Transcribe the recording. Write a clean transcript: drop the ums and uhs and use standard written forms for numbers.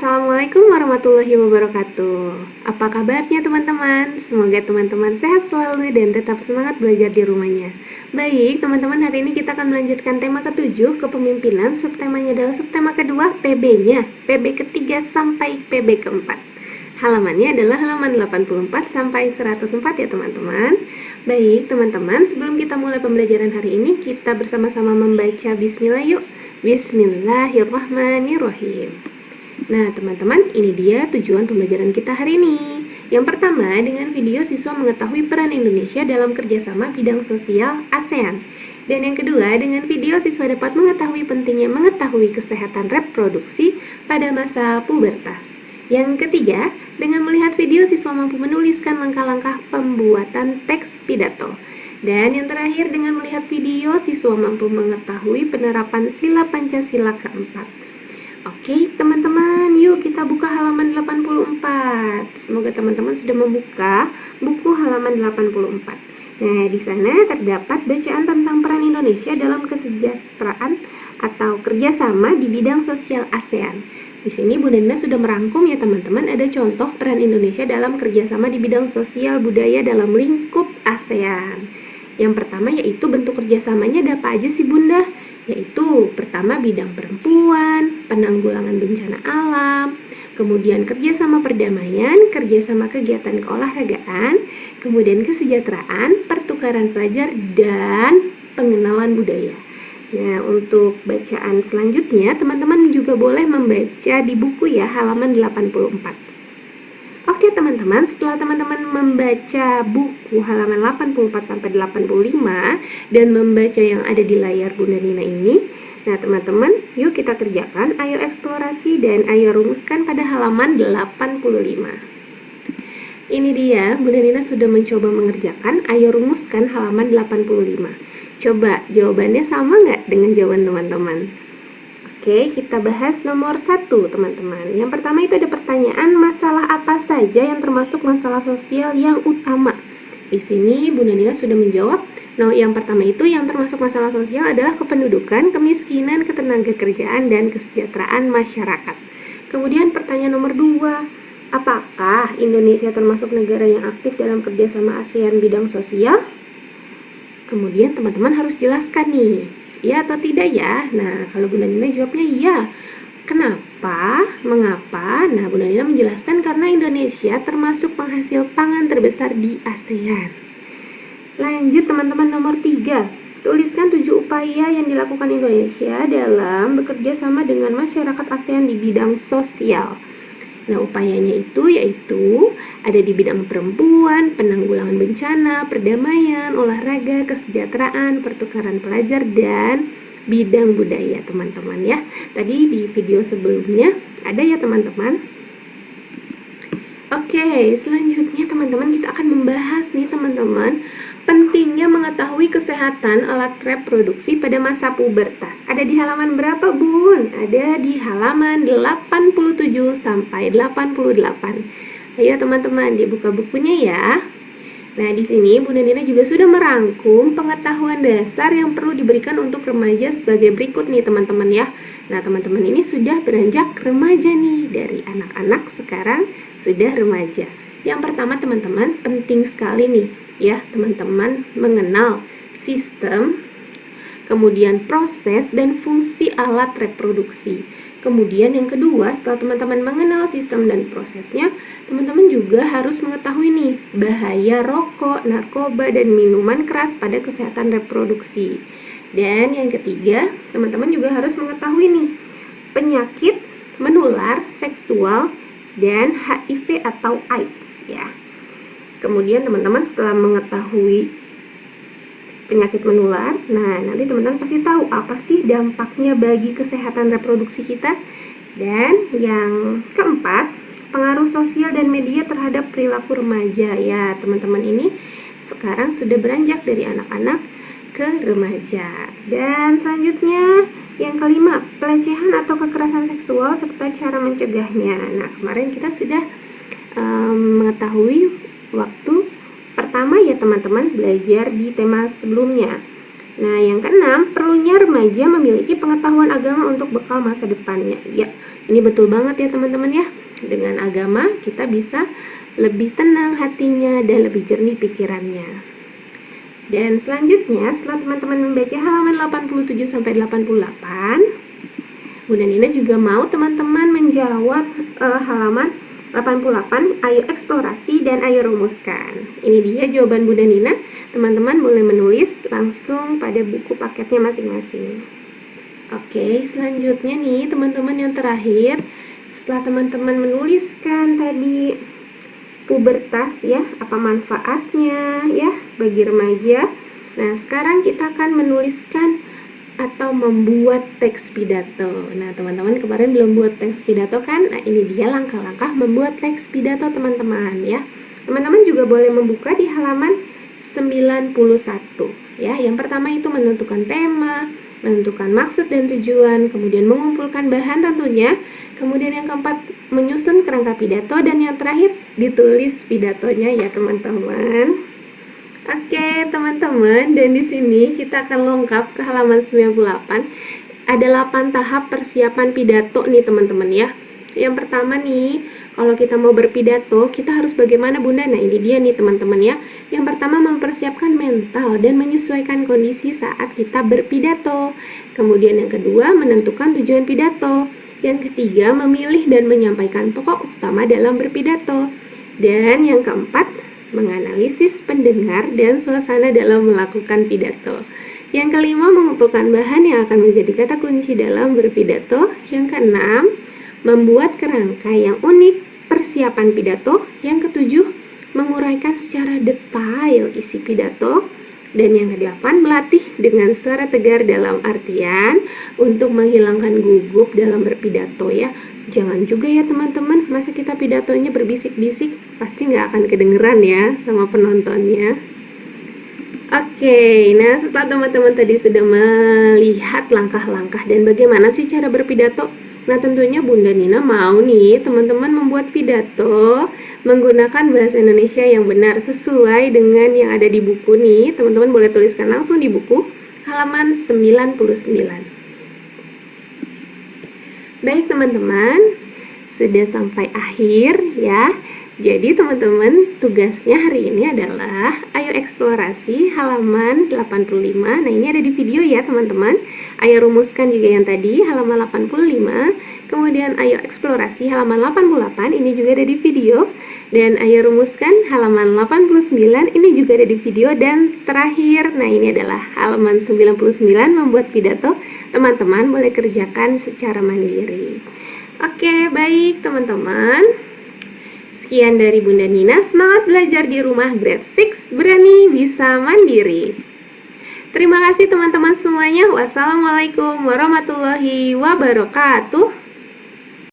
Assalamualaikum warahmatullahi wabarakatuh. Apa kabarnya teman-teman? Semoga teman-teman sehat selalu dan tetap semangat belajar di rumahnya. Baik teman-teman, hari ini kita akan melanjutkan tema ke-7, kepemimpinan. Subtemanya adalah subtema kedua, PB-nya, PB ketiga sampai PB keempat. Halamannya adalah halaman 84 sampai 104 ya teman-teman. Baik teman-teman, sebelum kita mulai pembelajaran hari ini, kita bersama-sama membaca bismillah yuk. Bismillahirrahmanirrahim. Nah teman-teman, ini dia tujuan pembelajaran kita hari ini. Yang pertama, dengan video siswa mengetahui peran Indonesia dalam kerjasama bidang sosial ASEAN. Dan yang kedua, dengan video siswa dapat mengetahui pentingnya mengetahui kesehatan reproduksi pada masa pubertas. Yang ketiga, dengan melihat video siswa mampu menuliskan langkah-langkah pembuatan teks pidato. Dan yang terakhir, dengan melihat video siswa mampu mengetahui penerapan sila Pancasila keempat. Oke teman-teman, yuk kita buka halaman 84. Semoga teman-teman sudah membuka buku halaman 84. Nah, di sana terdapat bacaan tentang peran Indonesia dalam kesejahteraan atau kerjasama di bidang sosial ASEAN. Di sini Bunda Nina sudah merangkum ya teman-teman, ada contoh peran Indonesia dalam kerjasama di bidang sosial budaya dalam lingkup ASEAN. Yang pertama yaitu bentuk kerjasamanya ada apa aja sih Bunda? Yaitu pertama bidang perempuan, penanggulangan bencana alam, kemudian kerjasama perdamaian, kerjasama kegiatan keolahragaan, kemudian kesejahteraan, pertukaran pelajar, dan pengenalan budaya. Nah, untuk bacaan selanjutnya, teman-teman juga boleh membaca di buku ya, halaman 84. Oke teman-teman, setelah teman-teman membaca buku halaman 84-85 dan membaca yang ada di layar Bunda Nina ini, nah teman-teman, yuk kita kerjakan, ayo eksplorasi dan ayo rumuskan pada halaman 85. Ini dia, Bunda Nina sudah mencoba mengerjakan, ayo rumuskan halaman 85. Coba jawabannya sama nggak dengan jawaban teman-teman? Oke, kita bahas nomor 1 teman-teman. Yang pertama itu ada pertanyaan, masalah apa saja yang termasuk masalah sosial yang utama? Di sini Bunda Nina sudah menjawab. Nah, yang pertama itu yang termasuk masalah sosial adalah kependudukan, kemiskinan, ketenagakerjaan, dan kesejahteraan masyarakat. Kemudian pertanyaan nomor 2, apakah Indonesia termasuk negara yang aktif dalam kerjasama ASEAN bidang sosial? Kemudian teman-teman harus jelaskan nih, ya atau tidak ya? Nah, kalau Bunda Nina jawabnya iya. Kenapa? Mengapa? Nah, Bunda Nina menjelaskan karena Indonesia termasuk penghasil pangan terbesar di ASEAN. Lanjut teman-teman, nomor 3. Tuliskan 7 upaya yang dilakukan Indonesia dalam bekerja sama dengan masyarakat ASEAN di bidang sosial. Nah, upayanya itu yaitu ada di bidang perempuan, penanggulangan bencana, perdamaian, olahraga, kesejahteraan, pertukaran pelajar, dan bidang budaya teman-teman ya. Tadi di video sebelumnya ada ya teman-teman. Oke, selanjutnya teman-teman kita akan membahas nih teman-teman, pentingnya mengetahui kesehatan alat reproduksi pada masa pubertas. Ada di halaman berapa Bun? Ada di halaman 87 sampai 88. Ayo teman-teman dibuka bukunya ya. Nah, di sini Bunda Nina juga sudah merangkum pengetahuan dasar yang perlu diberikan untuk remaja sebagai berikut nih teman-teman ya. Nah, teman-teman ini sudah beranjak remaja nih, dari anak-anak sekarang sudah remaja. Yang pertama teman-teman, penting sekali nih ya teman-teman mengenal sistem, kemudian proses dan fungsi alat reproduksi. Kemudian yang kedua, setelah teman-teman mengenal sistem dan prosesnya, teman-teman juga harus mengetahui nih bahaya rokok, narkoba, dan minuman keras pada kesehatan reproduksi. Dan yang ketiga, teman-teman juga harus mengetahui nih penyakit menular seksual dan HIV atau AIDS ya. Kemudian teman-teman setelah mengetahui penyakit menular, nah nanti teman-teman pasti tahu apa sih dampaknya bagi kesehatan reproduksi kita. Dan yang keempat, pengaruh sosial dan media terhadap perilaku remaja ya. Teman-teman ini sekarang sudah beranjak dari anak-anak ke remaja. Dan selanjutnya yang kelima, pelecehan atau kekerasan seksual serta cara mencegahnya. Nah, kemarin kita sudah mengetahui waktu pertama ya teman-teman belajar di tema sebelumnya. Nah, yang keenam, perlunya remaja memiliki pengetahuan agama untuk bekal masa depannya. Ya, ini betul banget ya teman-teman ya. Dengan agama kita bisa lebih tenang hatinya dan lebih jernih pikirannya. Dan selanjutnya, setelah teman-teman membaca halaman 87 sampai 88, Bunda Nina juga mau teman-teman menjawab halaman 88, ayo eksplorasi dan ayo rumuskan. Ini dia jawaban Bunda Nina. Teman-teman boleh menulis langsung pada buku paketnya masing-masing. Oke, selanjutnya nih teman-teman yang terakhir, setelah teman-teman menuliskan tadi pubertas ya, apa manfaatnya ya bagi remaja. Nah, sekarang kita akan menuliskan atau membuat teks pidato. Nah, teman-teman kemarin belum buat teks pidato kan? Nah, ini dia langkah-langkah membuat teks pidato teman-teman ya. Teman-teman juga boleh membuka di halaman 91 ya. Yang pertama itu menentukan tema, menentukan maksud dan tujuan, kemudian mengumpulkan bahan tentunya, kemudian yang keempat menyusun kerangka pidato, dan yang terakhir ditulis pidatonya ya teman-teman. Oke teman-teman, dan di sini kita akan lengkap ke halaman 98. Ada 8 tahap persiapan pidato nih teman-teman ya. Yang pertama nih, kalau kita mau berpidato, kita harus bagaimana Bunda? Nah, ini dia nih teman-teman ya. Yang pertama, mempersiapkan mental dan menyesuaikan kondisi saat kita berpidato. Kemudian yang kedua, menentukan tujuan pidato. Yang ketiga, memilih dan menyampaikan pokok utama dalam berpidato. Dan yang keempat, menganalisis pendengar dan suasana dalam melakukan pidato. Yang kelima, mengumpulkan bahan yang akan menjadi kata kunci dalam berpidato. Yang keenam, membuat kerangka yang unik persiapan pidato. Yang ketujuh, menguraikan secara detail isi pidato. Dan yang kedelapan, melatih dengan suara tegar dalam artian untuk menghilangkan gugup dalam berpidato ya. Jangan juga ya teman-teman, masa kita pidatonya berbisik-bisik, pasti nggak akan kedengeran ya sama penontonnya. Oke, nah setelah teman-teman tadi sudah melihat langkah-langkah dan bagaimana sih cara berpidato, nah tentunya Bunda Nina mau nih teman-teman membuat pidato menggunakan bahasa Indonesia yang benar sesuai dengan yang ada di buku nih. Teman-teman boleh tuliskan langsung di buku halaman 99. Baik teman-teman, sudah sampai akhir ya. Jadi teman-teman, tugasnya hari ini adalah ayo eksplorasi halaman 85. Nah, ini ada di video ya teman-teman. Ayo rumuskan juga yang tadi halaman 85. Kemudian ayo eksplorasi halaman 88, ini juga ada di video. Dan ayo rumuskan halaman 89, ini juga ada di video. Dan terakhir, nah ini adalah halaman 99, membuat pidato. Teman-teman boleh kerjakan secara mandiri. Oke, baik teman-teman. Sekian dari Bunda Nina, semangat belajar di rumah grade 6, berani bisa mandiri. Terima kasih teman-teman semuanya. Wassalamualaikum warahmatullahi wabarakatuh.